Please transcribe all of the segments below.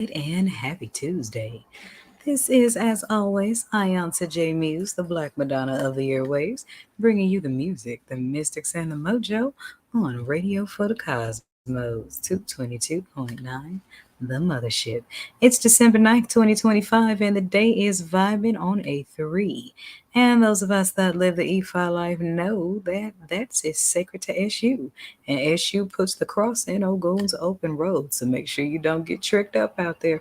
And happy Tuesday. This is, as always, iiYansaje Muse, the Black Madonna of the airwaves, bringing you the music, the mystics, and the mojo on Radio for the Cosmos, 222.9, the Mothership. It's December 9th, 2025, and the day is vibing on a 3. And those of us that live the E-Fi life know that that's is sacred to SU. And SU puts the cross in Ogun's open road, so make sure you don't get tricked up out there.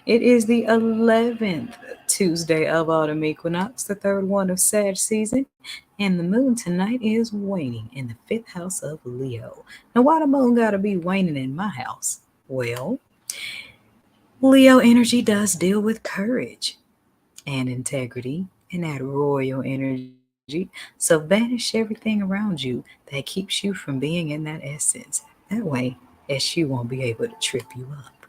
It is the 11th Tuesday of autumn equinox, the third one of Sag season, and the moon tonight is waning in the fifth house of Leo. Now, why the moon gotta be waning in my house? Well, Leo energy does deal with courage and integrity and that royal energy. So banish everything around you that keeps you from being in that essence. That way, SU won't be able to trip you up.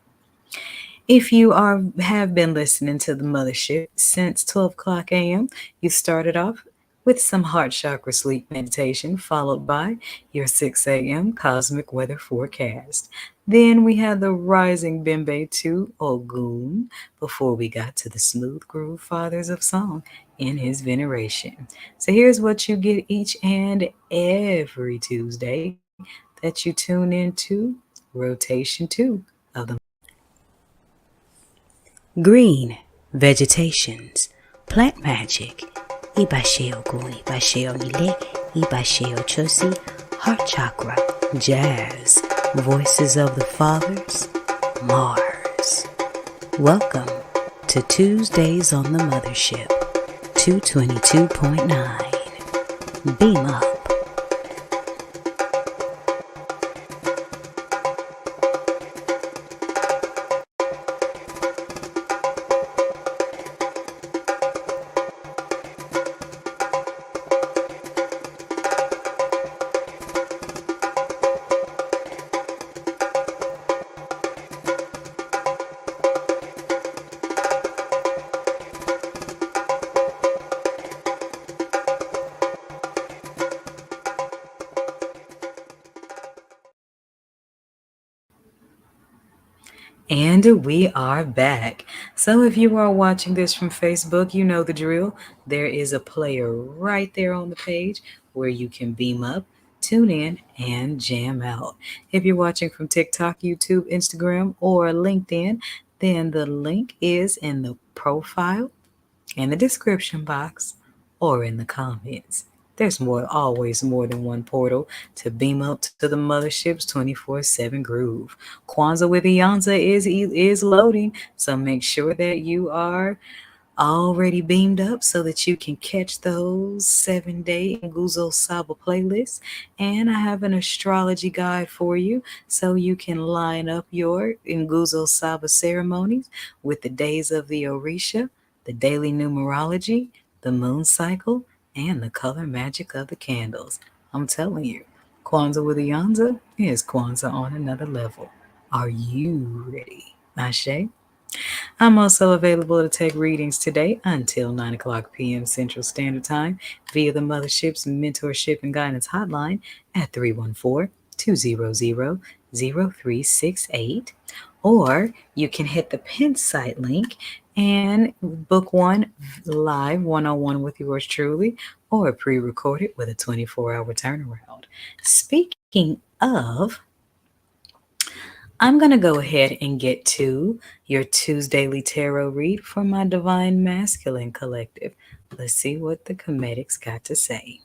If you have been listening to the mothership since 12 o'clock a.m., you started off with some heart chakra sleep meditation, followed by your 6 a.m. cosmic weather forecast. Then we had the rising Bimbe to Ogun before we got to the smooth groove fathers of song in his veneration. So here's what you get each and every Tuesday that you tune into rotation 2 of the green vegetations, plant magic, Iba Ogun, Iba Onile, Iba Ochoosi, heart chakra, jazz, voices of the fathers, Mars. Welcome to Tuesdays on the Mothership, 222.9. Beam up. And we are back. So, if you are watching this from Facebook, you know the drill. There is a player right there on the page where you can beam up, tune in, and jam out. If you're watching from TikTok, YouTube, Instagram, or LinkedIn, then the link is in the profile, in the description box, or in the comments. There's always more than one portal to beam up to the mothership's 24/7 groove. Kwanzaa with Iyansa is loading, so make sure that you are already beamed up so that you can catch those 7-day Nguzo Saba playlists. And I have an astrology guide for you so you can line up your Nguzo Saba ceremonies with the days of the Orisha, the daily numerology, the moon cycle, and the color magic of the candles. I'm telling you, Kwanzaa with Iyansa is Kwanzaa on another level. Are you ready, Ashe? I'm also available to take readings today until 9 o'clock p.m. Central Standard Time via the Mothership's Mentorship and Guidance Hotline at 314-200-0368. Or you can hit the pin site link and book one live one-on-one with yours truly or pre-recorded with a 24-hour turnaround. Speaking of, I'm going to go ahead and get to your Tuesdaily Tarot read for my Divine Masculine Collective. Let's see what the Kemetics got to say.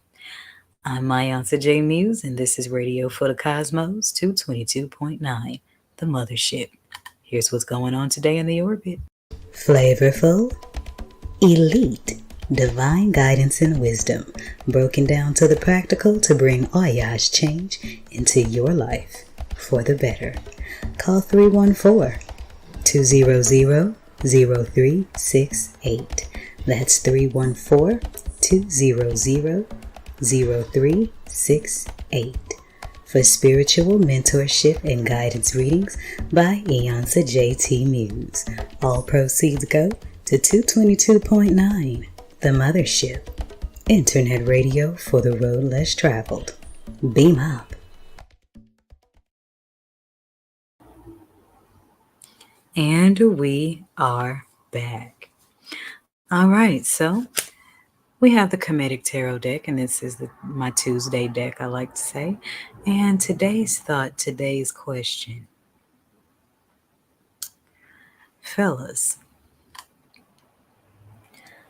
I'm iiYansaje Muse, and this is Radio for the Cosmos, 222.9, the Mothership. Here's what's going on today in the orbit. Flavorful, elite, divine guidance and wisdom, broken down to the practical to bring voyage change into your life for the better. Call 314-200-0368. That's 314-200-0368 for spiritual mentorship and guidance readings by iiYansaje Muse. All proceeds go to 222.9, the Mothership. Internet radio for the road less traveled. Beam up. And we are back. All right, so we have the Kemetic Tarot deck, and this is my Tuesday deck, I like to say. And today's thought, today's question. Fellas,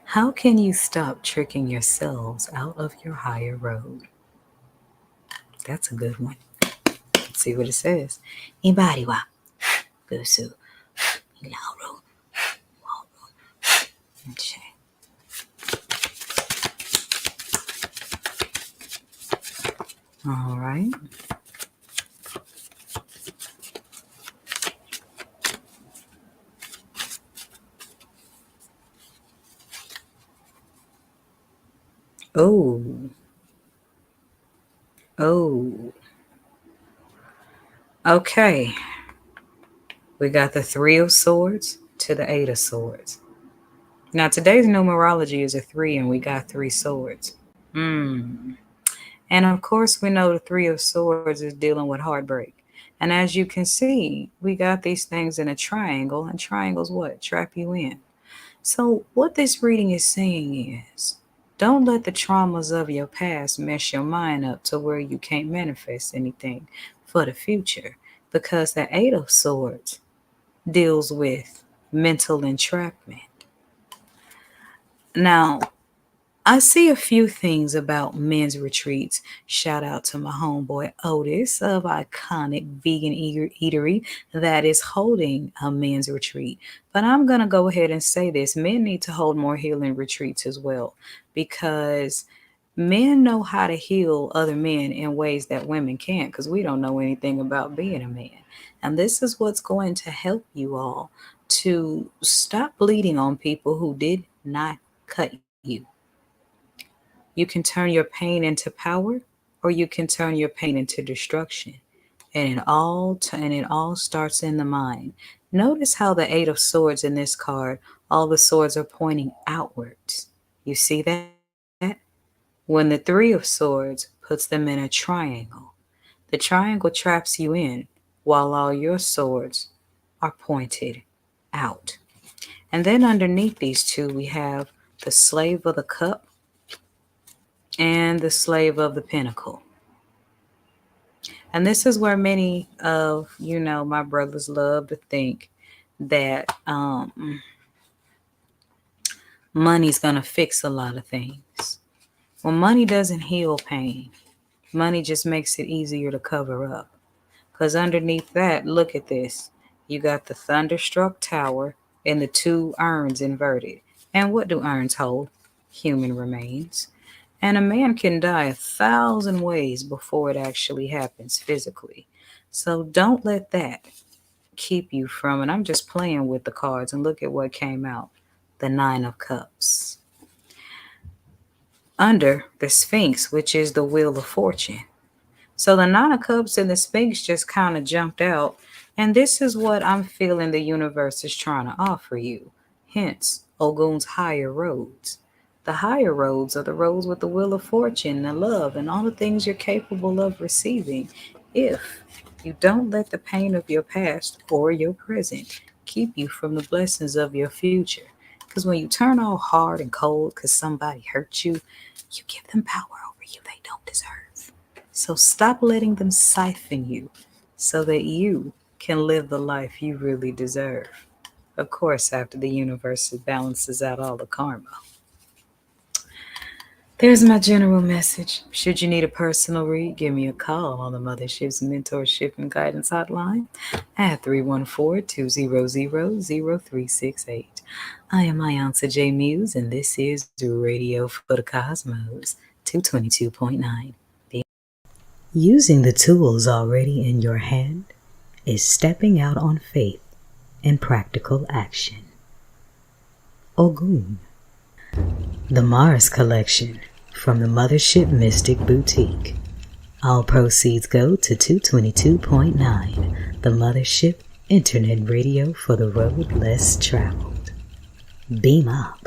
how can you stop tricking yourselves out of your higher road? That's a good one. Let's see what it says. Iba Guusu. All right. Oh, oh. Okay. We got the Three of Swords to the Eight of Swords. Now, today's numerology is a three, and we got three swords. And of course, we know the Three of Swords is dealing with heartbreak. And as you can see, we got these things in a triangle, and triangles what? Trap you in. So, what this reading is saying is don't let the traumas of your past mess your mind up to where you can't manifest anything for the future. Because the Eight of Swords deals with mental entrapment. Now, I see a few things about men's retreats. Shout out to my homeboy Otis of Iconic Vegan Eatery that is holding a men's retreat. But I'm going to go ahead and say this. Men need to hold more healing retreats as well, because men know how to heal other men in ways that women can't, because we don't know anything about being a man. And this is what's going to help you all to stop bleeding on people who did not cut you. You can turn your pain into power, or you can turn your pain into destruction. And it all starts in the mind. Notice how the Eight of Swords in this card, all the swords are pointing outwards. You see that? When the Three of Swords puts them in a triangle, the triangle traps you in while all your swords are pointed out. And then underneath these two, we have the Slave of the Cup and the Slave of the Pentacle. And this is where many of, my brothers love to think that money's going to fix a lot of things. Well, money doesn't heal pain. Money just makes it easier to cover up. Because underneath that, look at this. You got the Thunderstruck Tower and the two urns inverted. And what do urns hold? Human remains. And a man can die 1,000 ways before it actually happens physically. So don't let that keep you from it. I'm just playing with the cards, and look at what came out. The Nine of Cups. Under the Sphinx, which is the Wheel of Fortune. So the Nine of Cups and the Sphinx just kind of jumped out. And this is what I'm feeling the universe is trying to offer you. Hence, Ogun's higher roads. The higher roads are the roads with the Wheel of Fortune and love and all the things you're capable of receiving if you don't let the pain of your past or your present keep you from the blessings of your future. Because when you turn all hard and cold because somebody hurt you, you give them power over you they don't deserve. So stop letting them siphon you so that you can live the life you really deserve. Of course, after the universe balances out all the karma. There's my general message. Should you need a personal read, give me a call on the Mothership's Mentorship and Guidance Hotline at 314-200-0368. I am iiYansaje Muse, and this is Radio for the Cosmos, 222.9. Using the tools already in your hand is stepping out on faith in practical action. Ogun. The Mars Collection from the Mothership Mystic Boutiq. All proceeds go to 222.9, the Mothership Internet Radio for the road less traveled. Beam up.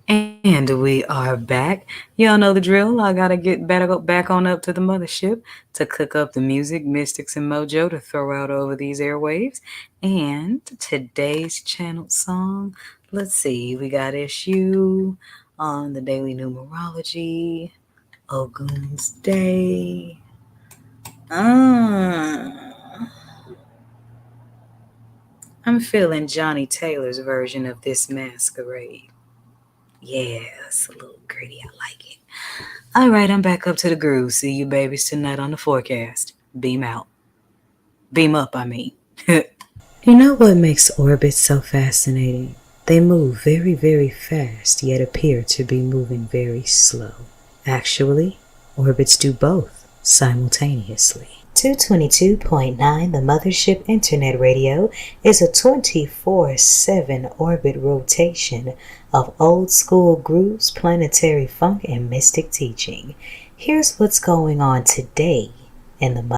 And And we are back. Y'all know the drill. I gotta go back on up to the mothership to cook up the music, mystics, and mojo to throw out over these airwaves. And today's channeled song, let's see, we got issue on the daily numerology, Ogun's Day. I'm feeling Johnny Taylor's version of this masquerade. Yeah, it's a little gritty. I like it. All right, I'm back up to the groove. See you babies tonight on the forecast. Beam out. Beam up, I mean. You know what makes orbits so fascinating? They move very, very fast, yet appear to be moving very slow. Actually, orbits do both simultaneously. 222.9, the Mothership Internet Radio, is a 24/7 orbit rotation of old school grooves, planetary funk, and mystic teaching. Here's what's going on today in the